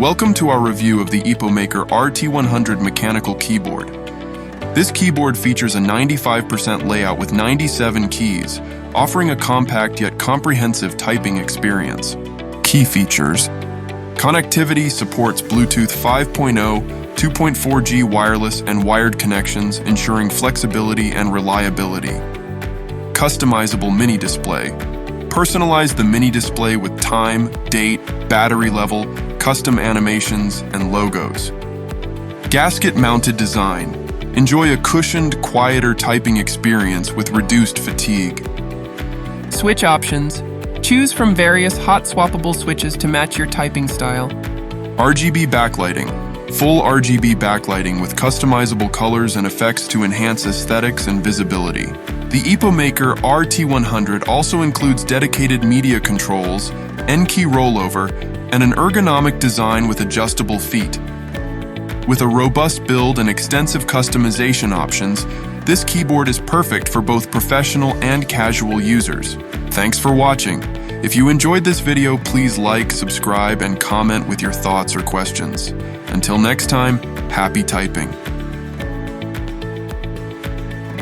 Welcome to our review of the EPOMAKER RT100 mechanical keyboard. This keyboard features a 95% layout with 97 keys, offering a compact yet comprehensive typing experience. Key features: connectivity supports Bluetooth 5.0, 2.4G wireless and wired connections, ensuring flexibility and reliability. Customizable mini display. Personalize the mini display with time, date, battery level, custom animations, and logos. Gasket-mounted design. Enjoy a cushioned, quieter typing experience with reduced fatigue. Switch options. Choose from various hot-swappable switches to match your typing style. RGB backlighting. Full RGB backlighting with customizable colors and effects to enhance aesthetics and visibility. The EPOMAKER RT100 also includes dedicated media controls, N-key rollover, and an ergonomic design with adjustable feet. With a robust build and extensive customization options, this keyboard is perfect for both professional and casual users. Thanks for watching. If you enjoyed this video, please like, subscribe, and comment with your thoughts or questions. Until next time, happy typing.